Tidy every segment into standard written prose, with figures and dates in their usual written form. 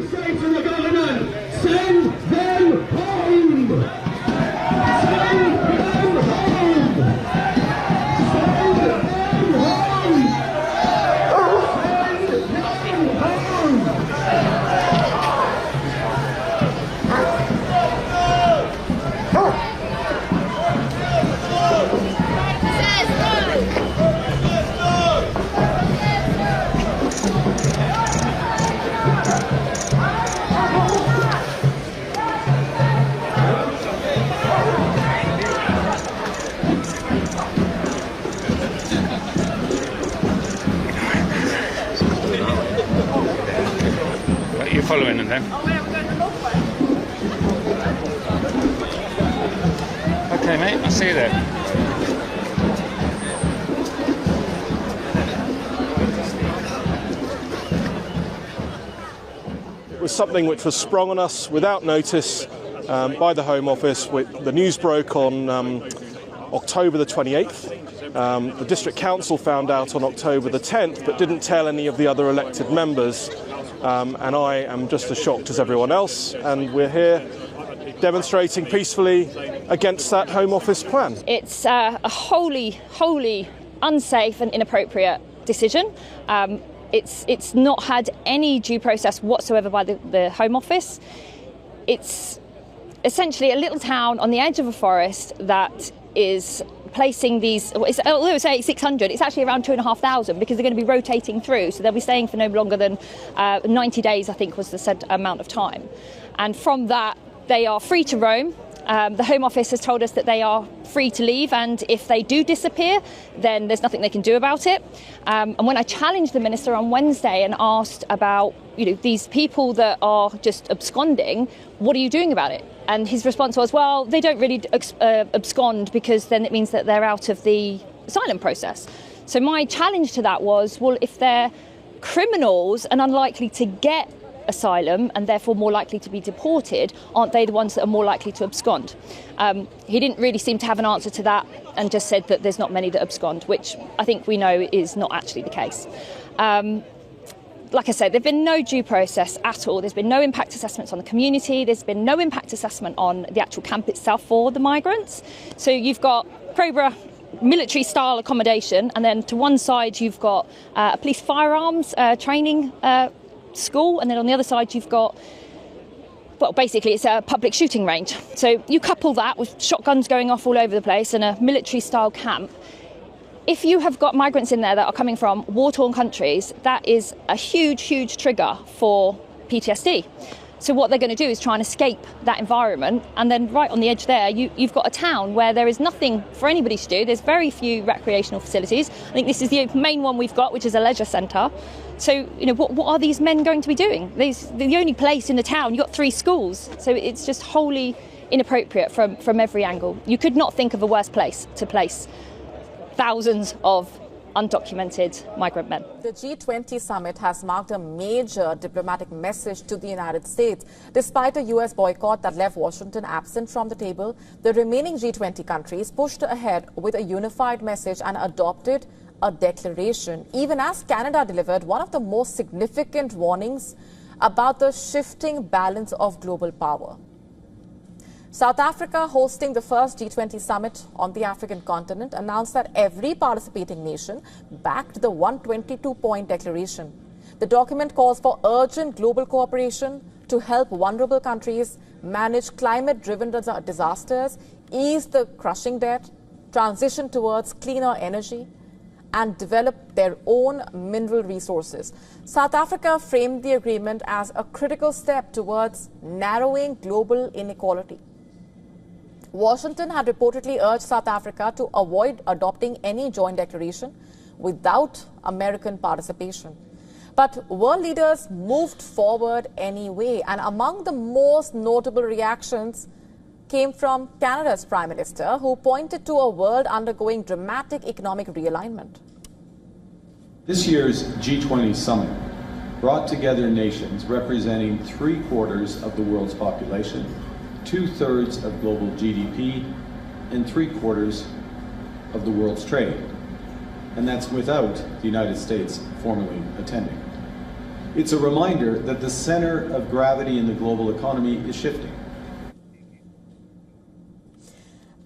We say to the government, send them home! Send them home! You're following them then? Oh, we're going the long way. Okay, mate, I'll see you there. It was something which was sprung on us without notice by the Home Office. The news broke on October the 28th. The District Council found out on October the 10th, but didn't tell any of the other elected members. And I am just as shocked as everyone else, and we're here demonstrating peacefully against that Home Office plan. It's a wholly unsafe and inappropriate decision. It's not had any due process whatsoever by the Home Office. It's essentially a little town on the edge of a forest that is placing these, although it's 600, it's actually around 2,500 because they're going to be rotating through, so they'll be staying for no longer than 90 days, I think was the said amount of time. And from that, they are free to roam. The Home Office has told us that they are free to leave, and if they do disappear, then there's nothing they can do about it. And when I challenged the Minister on Wednesday and asked about, these people that are just absconding, what are you doing about it? And his response was, well, they don't really abscond because then it means that they're out of the asylum process. So my challenge to that was, well, if they're criminals and unlikely to get asylum and therefore more likely to be deported, aren't they the ones that are more likely to abscond? He didn't really seem to have an answer to that and just said that there's not many that abscond, which I think we know is not actually the case. Like I said, there's been no due process at all. There's been no impact assessments on the community. There's been no impact assessment on the actual camp itself for the migrants. So you've got Crowborough military-style accommodation, and then to one side you've got a police firearms training school, and then on the other side you've got, well, basically it's a public shooting range. So you couple that with shotguns going off all over the place and a military-style camp. If you have got migrants in there that are coming from war-torn countries, that is a huge trigger for PTSD. So what they're going to do is try and escape that environment, and then right on the edge there, you've got a town where there is nothing for anybody to do. There's very few recreational facilities. I think this is the main one we've got, which is a leisure centre. So, what are these men going to be doing? The only place in the town, you've got 3 schools. So it's just wholly inappropriate from every angle. You could not think of a worse place to place thousands of undocumented migrant men. The G20 summit has marked a major diplomatic message to the United States. Despite a U.S. boycott that left Washington absent from the table, the remaining G20 countries pushed ahead with a unified message and adopted a declaration, even as Canada delivered one of the most significant warnings about the shifting balance of global power. South Africa, hosting the first G20 summit on the African continent, announced that every participating nation backed the 122-point declaration. The document calls for urgent global cooperation to help vulnerable countries manage climate-driven disasters, ease the crushing debt, transition towards cleaner energy, and develop their own mineral resources. South Africa framed the agreement as a critical step towards narrowing global inequality. Washington had reportedly urged South Africa to avoid adopting any joint declaration without American participation. But world leaders moved forward anyway, and among the most notable reactions came from Canada's Prime Minister, who pointed to a world undergoing dramatic economic realignment. This year's G20 summit brought together nations representing 3/4 of the world's population, 2/3 of global GDP, and 3/4 of the world's trade. And that's without the United States formally attending. It's a reminder that the center of gravity in the global economy is shifting.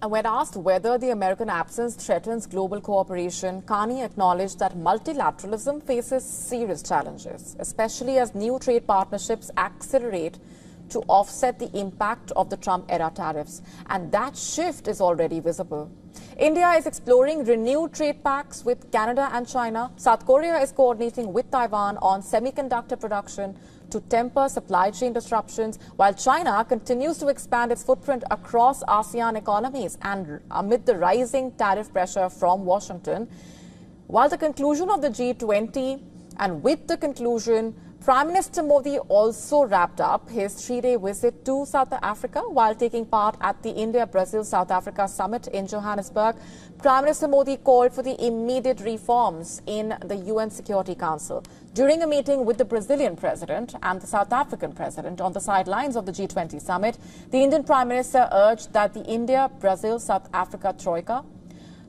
And when asked whether the American absence threatens global cooperation, Carney acknowledged that multilateralism faces serious challenges, especially as new trade partnerships accelerate to offset the impact of the Trump-era tariffs. And that shift is already visible. India is exploring renewed trade pacts with Canada and China. South Korea is coordinating with Taiwan on semiconductor production to temper supply chain disruptions, while China continues to expand its footprint across ASEAN economies and amid the rising tariff pressure from Washington. While the conclusion of the G20 and with the conclusion, Prime Minister Modi also wrapped up his 3-day visit to South Africa while taking part at the India-Brazil-South Africa summit in Johannesburg. Prime Minister Modi called for the immediate reforms in the UN Security Council. During a meeting with the Brazilian president and the South African president on the sidelines of the G20 summit, the Indian Prime Minister urged that the India-Brazil-South Africa troika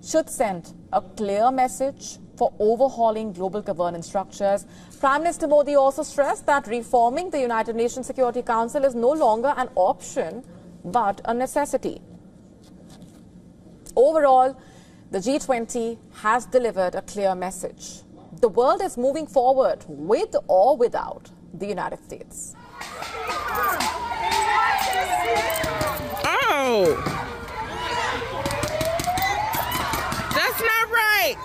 should send a clear message for overhauling global governance structures. Prime Minister Modi also stressed that reforming the United Nations Security Council is no longer an option, but a necessity. Overall, the G20 has delivered a clear message. The world is moving forward with or without the United States. Oh! That's not right!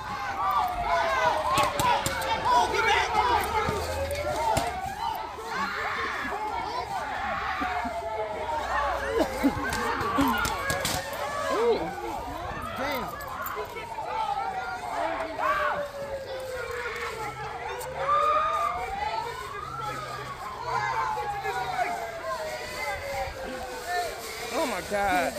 Oh my God.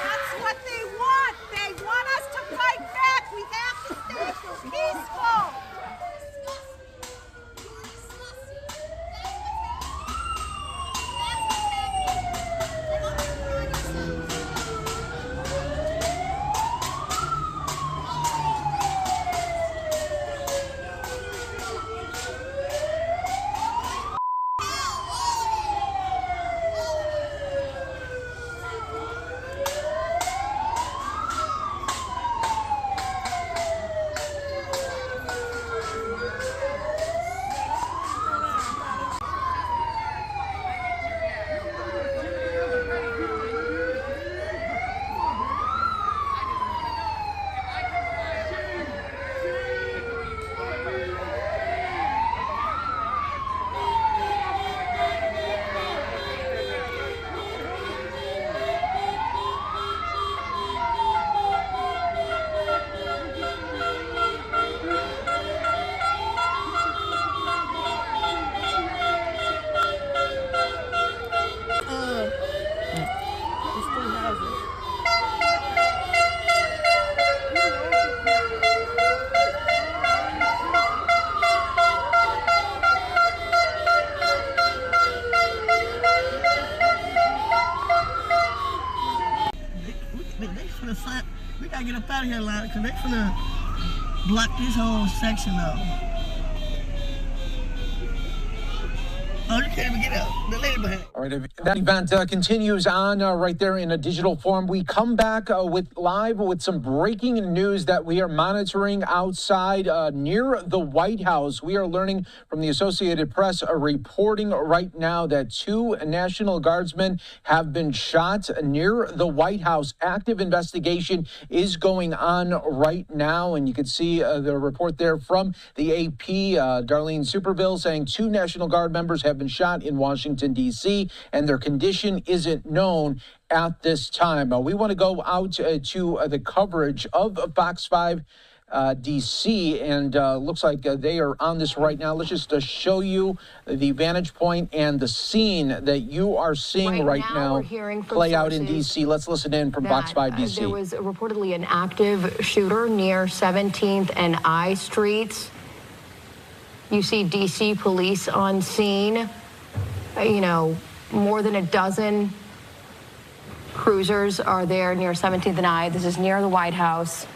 That's what they want. They want us to fight back. We have to stay peaceful. We gotta get up out of here, Lana, because they're gonna block this whole section off. Oh, you can't even get up. The lady behind. All right, that event continues on right there in a digital form. We come back live with some breaking news that we are monitoring outside near the White House. We are learning from the Associated Press reporting right now that 2 National Guardsmen have been shot near the White House. Active investigation is going on right now, and you can see the report there from the AP. Darlene Superville saying 2 National Guard members have been shot in Washington, D.C., and their condition isn't known at this time. We want to go out to the coverage of Fox 5 D.C., and looks like they are on this right now. Let's just show you the vantage point and the scene that you are seeing right now play out in D.C. Let's listen in from Fox 5 D.C. There was reportedly an active shooter near 17th and I Streets. You see D.C. police on scene. You know, more than a dozen cruisers are there near 17th and I. This is near the White House.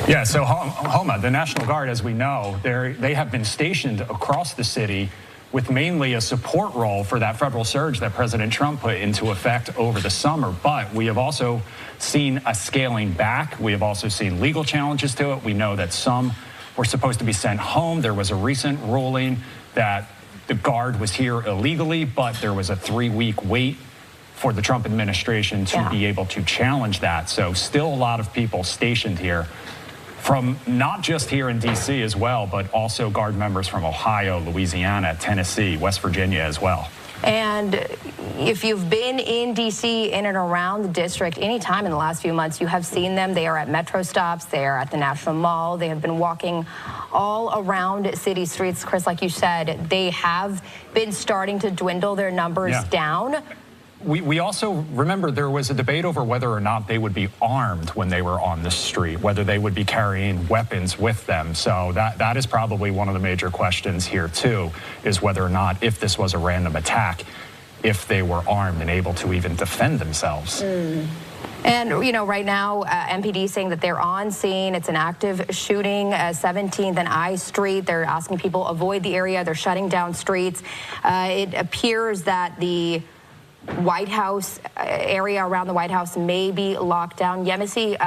Yeah, so Homa, the National Guard, as we know, they have been stationed across the city with mainly a support role for that federal surge that President Trump put into effect over the summer. But we have also seen a scaling back. We have also seen legal challenges to it. We know that some were supposed to be sent home. There was a recent ruling that the Guard was here illegally, but there was a 3-week wait for the Trump administration to be able to challenge that. So still a lot of people stationed here from not just here in D.C. as well, but also Guard members from Ohio, Louisiana, Tennessee, West Virginia as well. And if you've been in D.C., in and around the district, any time in the last few months, you have seen them. They are at metro stops. They are at the National Mall. They have been walking all around city streets. Chris, like you said, they have been starting to dwindle their numbers down. We also remember there was a debate over whether or not they would be armed when they were on the street, whether they would be carrying weapons with them. So that is probably one of the major questions here, too, is whether or not, if this was a random attack, if they were armed and able to even defend themselves. And, you know, right now, MPD saying that they're on scene. It's an active shooting, 17th and I Street. They're asking people avoid the area. They're shutting down streets. It appears that the White House area around the White House may be locked down. Yemisi,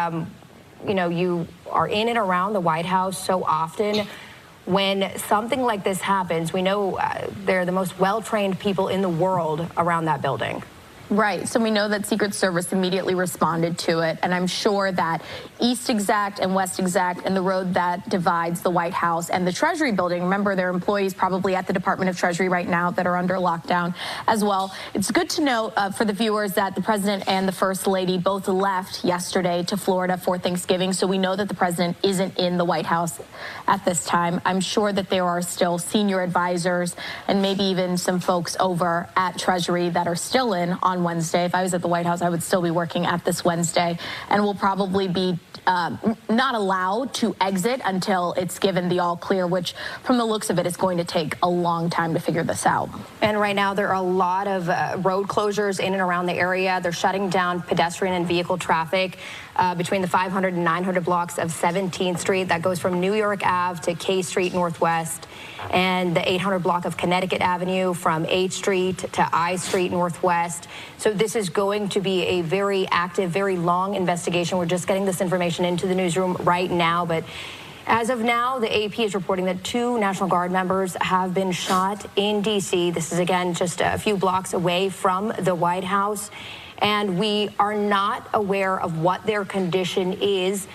you know, you are in and around the White House so often. When something like this happens, we know they're the most well-trained people in the world around that building. Right. So we know that Secret Service immediately responded to it. And I'm sure that East Exec and West Exec and the road that divides the White House and the Treasury building, remember, there are employees probably at the Department of Treasury right now that are under lockdown as well. It's good to know for the viewers that the president and the First Lady both left yesterday to Florida for Thanksgiving. So we know that the president isn't in the White House at this time. I'm sure that there are still senior advisors and maybe even some folks over at Treasury that are still in on Wednesday. If I was at the White House, I would still be working at this Wednesday and will probably be not allowed to exit until it's given the all clear, which from the looks of it is going to take a long time to figure this out. And right now there are a lot of road closures in and around the area. They're shutting down pedestrian and vehicle traffic between the 500 and 900 blocks of 17th Street. That goes from New York Ave to K Street Northwest, and the 800 block of Connecticut Avenue from 8th Street to I Street Northwest. So this is going to be a very active, very long investigation. We're just getting this information into the newsroom right now, but as of now, the AP is reporting that 2 National Guard members have been shot in D.C. This is, again, just a few blocks away from the White House, and we are not aware of what their condition is.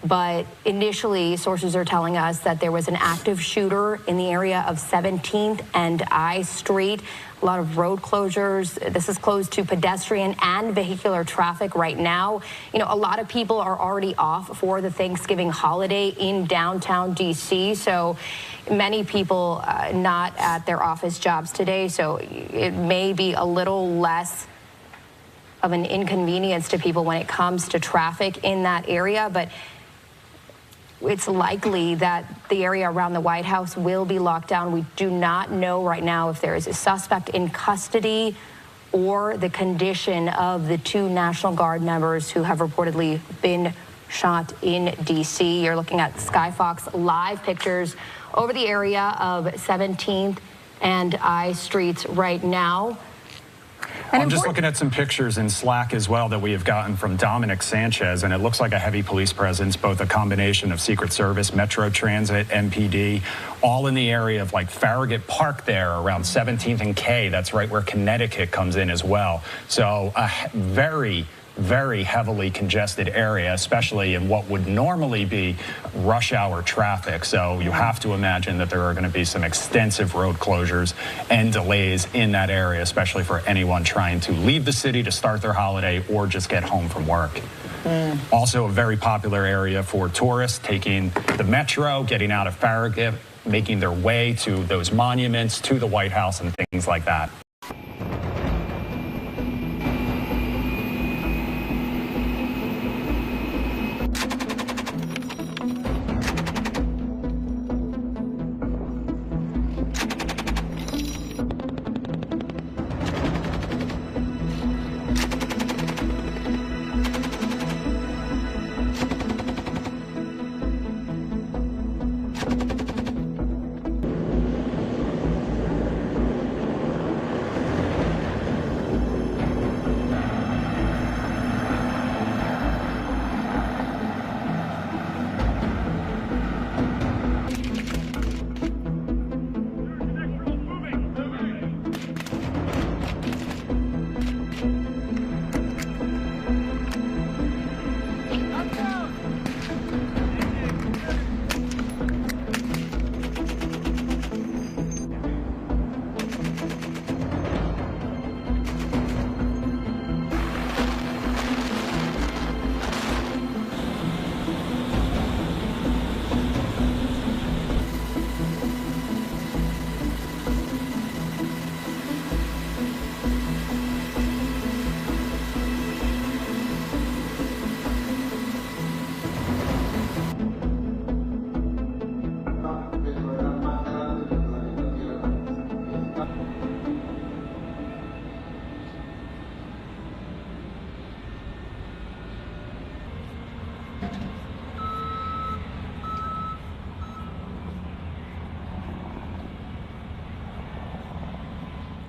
But initially, sources are telling us that there was an active shooter in the area of 17th and I Street. A lot of road closures. This is closed to pedestrian and vehicular traffic right now. You know, a lot of people are already off for the Thanksgiving holiday in downtown D.C., so many people not at their office jobs today, so it may be a little less of an inconvenience to people when it comes to traffic in that area, but it's likely that the area around the White House will be locked down. We do not know right now if there is a suspect in custody or the condition of the 2 National Guard members who have reportedly been shot in D.C. You're looking at Skyfox live pictures over the area of 17th and I Streets right now. I'm just looking at some pictures in Slack as well that we have gotten from Dominic Sanchez, and it looks like a heavy police presence, both a combination of Secret Service, Metro Transit, MPD, all in the area of like Farragut Park there around 17th and K. That's right where Connecticut comes in as well. So a very, very heavily congested area, especially in what would normally be rush hour traffic. So you have to imagine that there are going to be some extensive road closures and delays in that area, especially for anyone trying to leave the city to start their holiday or just get home from work. Also a very popular area for tourists taking the metro, getting out of Farragut, making their way to those monuments, to the White House and things like that.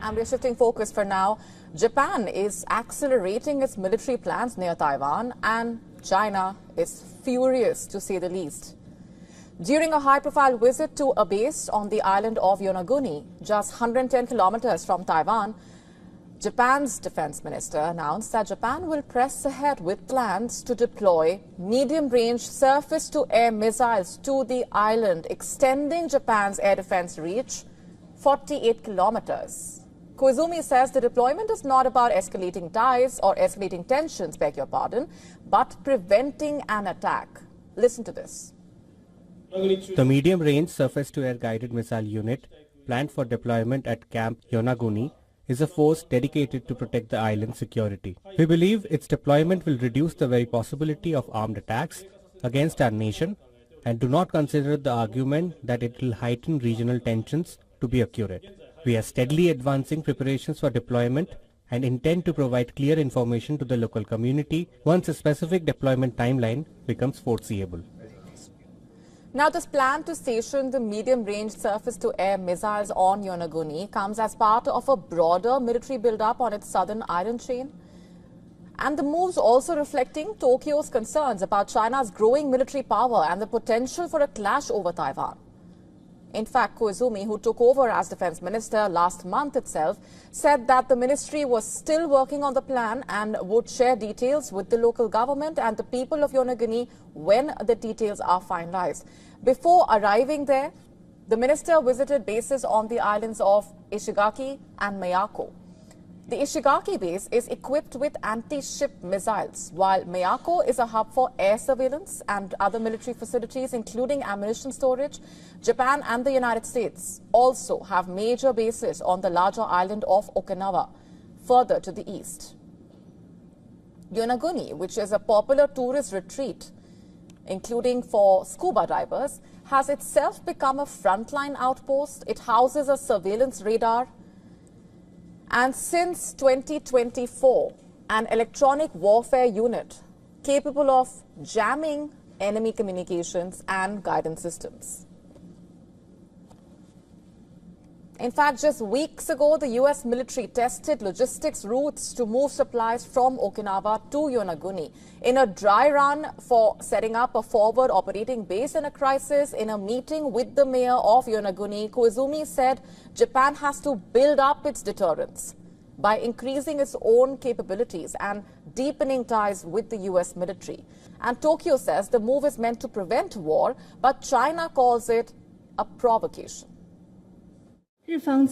And we're shifting focus for now. Japan is accelerating its military plans near Taiwan, and China is furious, to say the least. During a high-profile visit to a base on the island of Yonaguni, just 110 kilometers from Taiwan, Japan's defense minister announced that Japan will press ahead with plans to deploy medium-range surface-to-air missiles to the island, extending Japan's air defense reach 48 kilometers. Koizumi says the deployment is not about escalating ties or escalating tensions, beg your pardon, but preventing an attack. Listen to this. The medium-range surface-to-air guided missile unit planned for deployment at Camp Yonaguni is a force dedicated to protect the island's security. We believe its deployment will reduce the very possibility of armed attacks against our nation and do not consider the argument that it will heighten regional tensions to be accurate. We are steadily advancing preparations for deployment and intend to provide clear information to the local community once a specific deployment timeline becomes foreseeable. Now, this plan to station the medium-range surface-to-air missiles on Yonaguni comes as part of a broader military build-up on its southern island chain. And the moves also reflecting Tokyo's concerns about China's growing military power and the potential for a clash over Taiwan. In fact, Koizumi, who took over as defense minister last month itself, said that the ministry was still working on the plan and would share details with the local government and the people of Yonaguni when the details are finalized. Before arriving there, the minister visited bases on the islands of Ishigaki and Miyako. The Ishigaki base is equipped with anti-ship missiles, while Miyako is a hub for air surveillance and other military facilities, including ammunition storage. Japan and the United States also have major bases on the larger island of Okinawa, further to the east. Yonaguni, which is a popular tourist retreat, including for scuba divers, has itself become a frontline outpost. It houses a surveillance radar, and since 2024, an electronic warfare unit capable of jamming enemy communications and guidance systems. In fact, just weeks ago, the U.S. military tested logistics routes to move supplies from Okinawa to Yonaguni in a dry run for setting up a forward operating base in a crisis. In a meeting with the mayor of Yonaguni, Koizumi said Japan has to build up its deterrence by increasing its own capabilities and deepening ties with the U.S. military. And Tokyo says the move is meant to prevent war, but China calls it a provocation. Japan's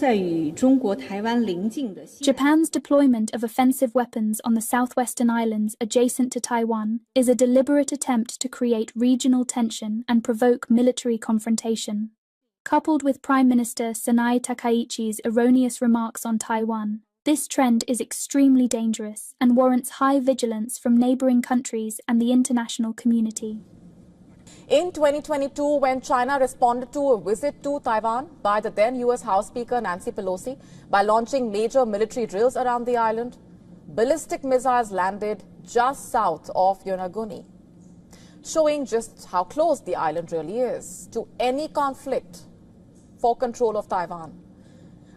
deployment of offensive weapons on the southwestern islands adjacent to Taiwan is a deliberate attempt to create regional tension and provoke military confrontation. Coupled with Prime Minister Sanae Takaichi's erroneous remarks on Taiwan, this trend is extremely dangerous and warrants high vigilance from neighboring countries and the international community. In 2022, when China responded to a visit to Taiwan by the then U.S. House Speaker Nancy Pelosi by launching major military drills around the island, ballistic missiles landed just south of Yonaguni, showing just how close the island really is to any conflict for control of Taiwan.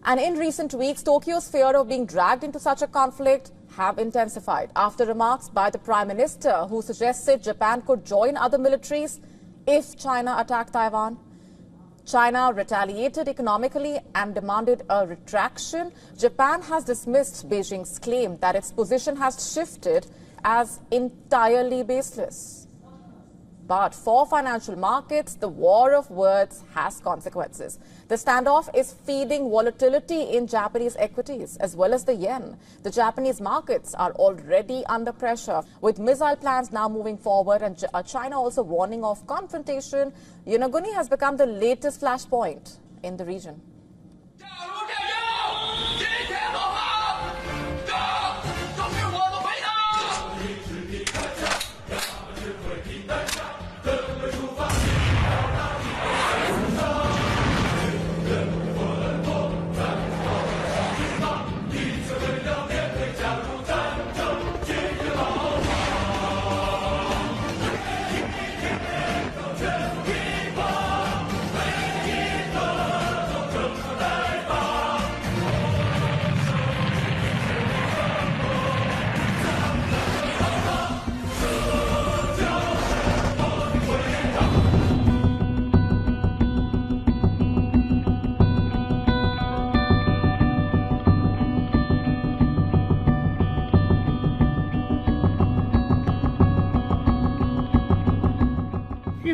And in recent weeks, Tokyo's fear of being dragged into such a conflict have intensified after remarks by the Prime Minister, who suggested Japan could join other militaries if China attacked Taiwan. China retaliated economically and demanded a retraction. Japan has dismissed Beijing's claim that its position has shifted as entirely baseless. But for financial markets, the war of words has consequences. The standoff is feeding volatility in Japanese equities as well as the yen. The Japanese markets are already under pressure, with missile plans now moving forward and China also warning of confrontation. Yonaguni has become the latest flashpoint in the region.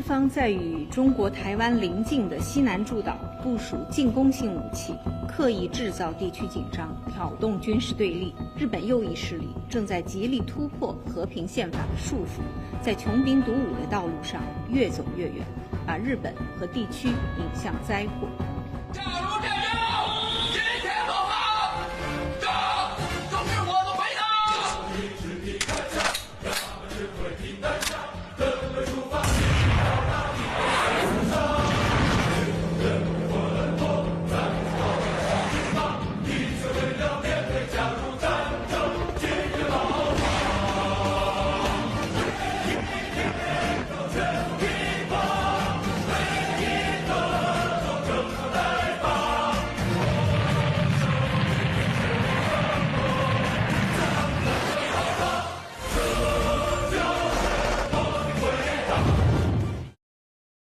日方在与中国台湾邻近的西南诸岛部署进攻性武器，刻意制造地区紧张，挑动军事对立。日本右翼势力正在极力突破和平宪法的束缚，在穷兵黩武的道路上越走越远，把日本和地区引向灾祸。